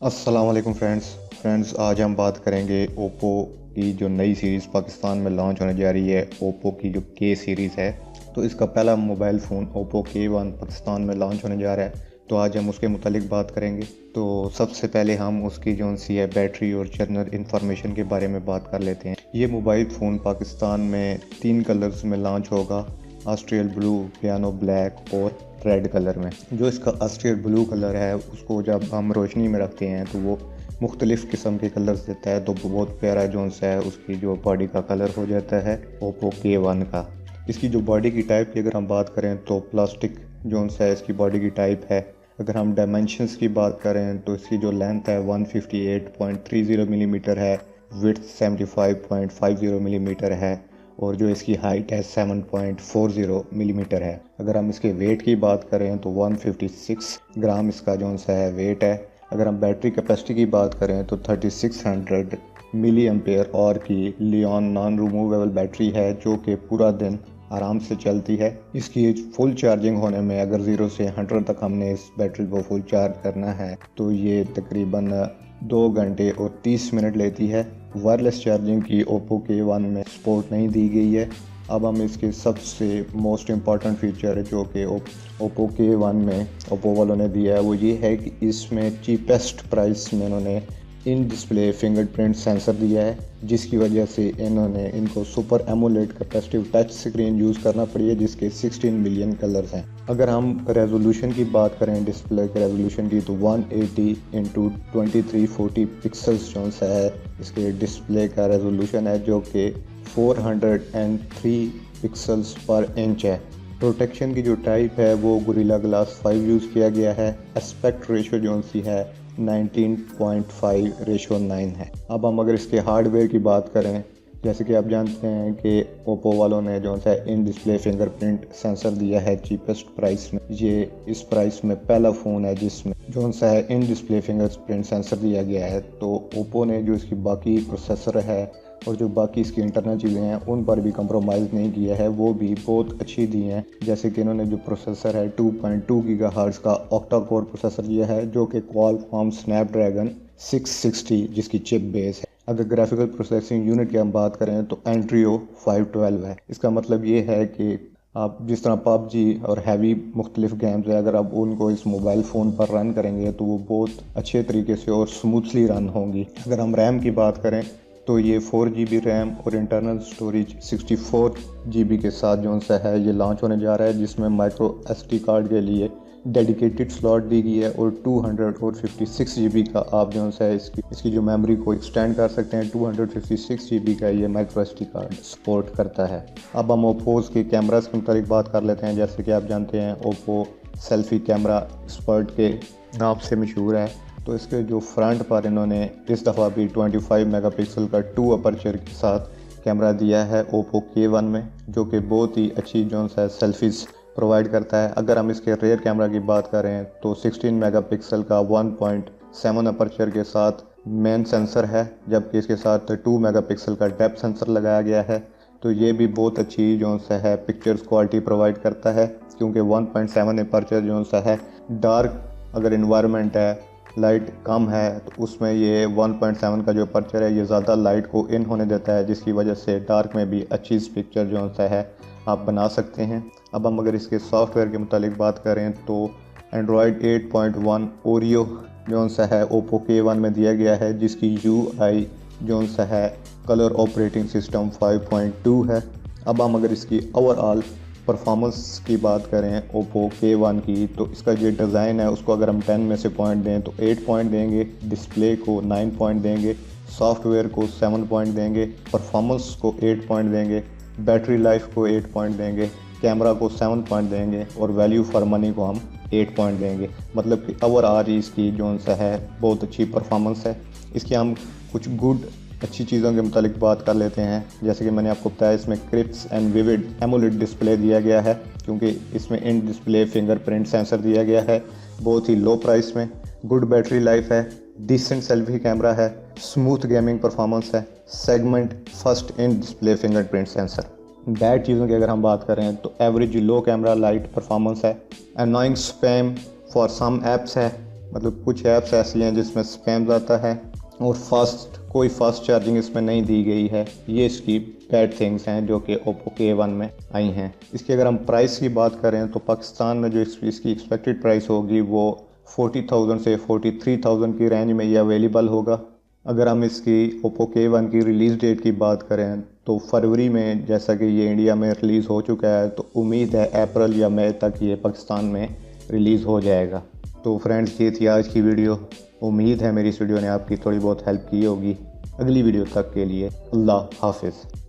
अस्सलाम वालेकुम फ्रेंड्स आज हम बात करेंगे ओप्पो की जो नई सीरीज़ पाकिस्तान में लॉन्च होने जा रही है। ओप्पो की जो के सीरीज़ है, तो इसका पहला mobile phone Oppo K1 Pakistan में लॉन्च होने जा रहा है। तो आज हम उसके मुतालिक बात करेंगे। तो सबसे पहले हम उसकी जो सी है बैटरी और जनरल इंफॉर्मेशन के बारे में बात कर लेते हैं। ये मोबाइल फ़ोन पाकिस्तान में 3 कलर्स में लॉन्च होगा, ऑस्ट्रियल ब्लू, पियानो ब्लैक और रेड कलर में। जो इसका ऑस्ट्रियल ब्लू कलर है उसको जब हम रोशनी में रखते हैं तो वो मुख्तलिफ़ किस्म के कलर्स देता है, तो बहुत प्यारा जोन सा है उसकी जो बॉडी का कलर हो जाता है ओप्पो K1 का। इसकी जो बॉडी की टाइप की अगर हम बात करें तो प्लास्टिक जोन सा है इसकी बॉडी की टाइप है। अगर हम डायमेंशंस की बात करें तो इसकी जो लेंथ है 158.30 मिलीमीटर है, विड्थ 75.50 मिलीमीटर है और जो इसकी हाइट है 7.40 मिलीमीटर है। अगर हम इसके वेट की बात करें तो 156 ग्राम इसका जो सा है वेट है। अगर हम बैटरी कैपेसिटी की बात करें तो 3600 मिली एम्पेयर और की लियोन नॉन रिमूवेबल बैटरी है, जो कि पूरा दिन आराम से चलती है। इसकी फुल चार्जिंग होने में अगर 0 से 100 तक हमने इस बैटरी को फुल चार्ज करना है तो ये तकरीबन 2 घंटे और 30 मिनट लेती है। वायरलेस चार्जिंग की ओप्पो K1 में सपोर्ट नहीं दी गई है। अब हम इसके सबसे मोस्ट इम्पॉर्टेंट फीचर जो कि ओप्पो K1 में ओप्पो वालों ने दिया है वो ये है कि इसमें चीपेस्ट प्राइस में इन्होंने इन डिस्प्ले फिंगरप्रिंट सेंसर दिया है, जिसकी वजह से इन्होंने इनको super AMOLED capacitive touch screen use करना पड़ी है, जिसके 16 मिलियन कलर्स हैं। अगर हम रेजोल्यूशन की बात करें डिस्प्ले के रेजोल्यूशन की तो 180 इंटू 2340 पिक्सल्स जो सा है इसके डिस्प्ले का रेजोल्यूशन है, जो कि 403 पिक्सल्स पर इंच है। प्रोटेक्शन की जो टाइप है वो गोरिल्ला ग्लास 5 यूज़ किया गया है। एस्पेक्ट रेशियो जो सी है 19.5:9 है। अब हम अगर इसके हार्डवेयर की बात करें, जैसे कि आप जानते हैं कि ओप्पो वालों ने जो है इन डिस्प्ले फिंगरप्रिंट सेंसर दिया है चीपेस्ट प्राइस में। ये इस प्राइस में पहला फ़ोन है जिसमें जो सा है इन डिस्प्ले फिंगरप्रिंट सेंसर दिया गया है। तो ओप्पो ने जो इसकी बाकी प्रोसेसर है और जो बाकी इसकी इंटरनल चीज़ें हैं उन पर भी कंप्रोमाइज़ नहीं किया है, वो भी बहुत अच्छी दी हैं। जैसे कि इन्होंने जो प्रोसेसर है 2.2 गीगाहर्ट्ज़ का ऑक्टा कोर प्रोसेसर दिया है, जो कि क्वालकॉम स्नैपड्रैगन 660 जिसकी चिप बेस है। अगर ग्राफिकल प्रोसेसिंग यूनिट की हम बात करें तो एंट्रियो 512 है। इसका मतलब ये है कि आप जिस तरह पबजी और हैवी मुख्तलिफ गेम्स है, अगर आप उनको इस मोबाइल फ़ोन पर रन करेंगे तो वो बहुत अच्छे तरीके से और स्मूथली रन होंगी। अगर हम रैम की बात करें तो ये 4 GB रैम और इंटरनल स्टोरेज 64 GB के साथ जो सा है ये लॉन्च होने जा रहा है, जिसमें माइक्रो SD कार्ड के लिए डेडिकेटेड स्लॉट दी गई है और 256 GB का आप जो है इसकी जो मेमोरी को एक्सटेंड कर सकते हैं। 256 GB का ये माइक्रो SD कार्ड सपोर्ट करता है। अब हम ओप्पोज के कैमरास के मुताबिक बात कर लेते हैं। जैसे कि आप जानते हैं ओप्पो सेल्फी कैमरा एक्सपर्ट के नाम से मशहूर है, तो इसके जो फ्रंट पर इन्होंने इस दफ़ा भी 25 मेगापिक्सल का 2 अपर्चर के साथ कैमरा दिया है ओप्पो K1 में, जो कि बहुत ही अच्छी जो है सेल्फीज़ प्रोवाइड करता है। अगर हम इसके रेयर कैमरा की बात करें तो 16 मेगापिक्सल का 1.7 अपर्चर के साथ मेन सेंसर है, जबकि इसके साथ 2 मेगापिक्सल का डेप्थ सेंसर लगाया गया है। तो ये भी बहुत अच्छी जो है पिक्चर्स क्वालिटी प्रोवाइड करता है, क्योंकि 1.7 अपर्चर जो है डार्क अगर इन्वायरमेंट है, लाइट कम है, तो उसमें ये 1.7 का जो अपर्चर है ये ज़्यादा लाइट को इन होने देता है, जिसकी वजह से डार्क में भी अच्छी पिक्चर जो है आप बना सकते हैं। अब हम अगर इसके सॉफ्टवेयर के मुतालिक बात करें तो एंड्रॉयड 8.1 ओरियो जो है ओप्पो K1 में दिया गया है, जिसकी UI जो है कलर ऑपरेटिंग सिस्टम 5.2 है। अब हम अगर इसकी ओवरऑल परफॉर्मेंस की बात करें ओप्पो K1 की, तो इसका जो डिज़ाइन है उसको अगर हम 10 में से पॉइंट दें तो 8 पॉइंट देंगे, डिस्प्ले को 9 पॉइंट देंगे, सॉफ्टवेयर को 7 पॉइंट देंगे, परफॉर्मेंस को 8 पॉइंट देंगे, बैटरी लाइफ को 8 पॉइंट देंगे, कैमरा को 7 पॉइंट देंगे और वैल्यू फॉर मनी को हम 8 पॉइंट देंगे। मतलब कि ओवरऑल इसकी जो है बहुत अच्छी परफॉर्मेंस है। इसकी हम कुछ अच्छी चीज़ों के मुतालिक बात कर लेते हैं। जैसे कि मैंने आपको बताया इसमें crisp and vivid AMOLED display दिया गया है, क्योंकि इसमें इन डिस्प्ले फिंगरप्रिंट सेंसर दिया गया है। बहुत ही लो प्राइस में गुड बैटरी लाइफ है, डिसेंट सेल्फी कैमरा है, स्मूथ गेमिंग परफॉर्मेंस है, segment first in display fingerprint sensor. Bad चीज़ों की अगर हम बात करें तो average low camera light performance है, annoying spam for some apps है, मतलब कुछ ऐप्स ऐसी हैं जिसमें स्पैम आता है और कोई फास्ट चार्जिंग इसमें नहीं दी गई है। ये इसकी बैड थिंग्स हैं जो कि OPPO K1 में आई हैं। इसकी अगर हम प्राइस की बात करें तो पाकिस्तान में जो इसकी एक्सपेक्टेड प्राइस होगी वो 40,000 से 43,000 की रेंज में ये अवेलेबल होगा। अगर हम इसकी OPPO K1 की रिलीज़ डेट की बात करें तो फरवरी में, जैसा कि ये इंडिया में रिलीज़ हो चुका है, तो उम्मीद है अप्रैल या मई तक ये पाकिस्तान में रिलीज़ हो जाएगा। तो फ्रेंड्स, ये थी आज की वीडियो। उम्मीद है मेरी इस वीडियो ने आपकी थोड़ी बहुत हेल्प की होगी। अगली वीडियो तक के लिए अल्लाह हाफिज़।